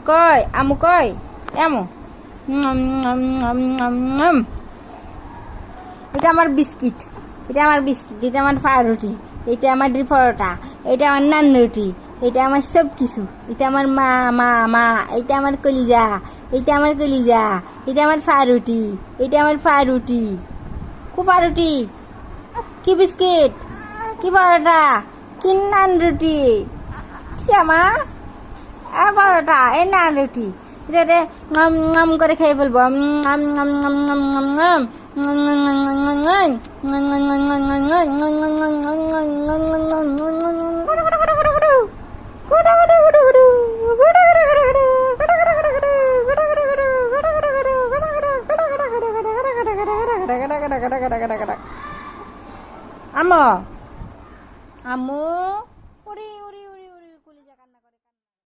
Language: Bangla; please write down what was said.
কই আমু কই আমু এটা আমার বিস্কিট, এটা আমার বিস্কিট, এটা আমার পাউরুটি, এটা আমার পরোটা, এটা আমার নান রুটি, এটা আমার সব কিছু, এটা আমার মা মা মা, এটা আমার কলিজা, এটা আমার কলিজা, এটা আমার পাউরুটি, এটা আমার পাউরুটি, কু পাউরুটি, কি বিস্কিট, কি পরোটা, কি নান রুটি, কি জামা পরোটা এই নান রুটি, এটা ngam করে খেয়ে ফেলবো।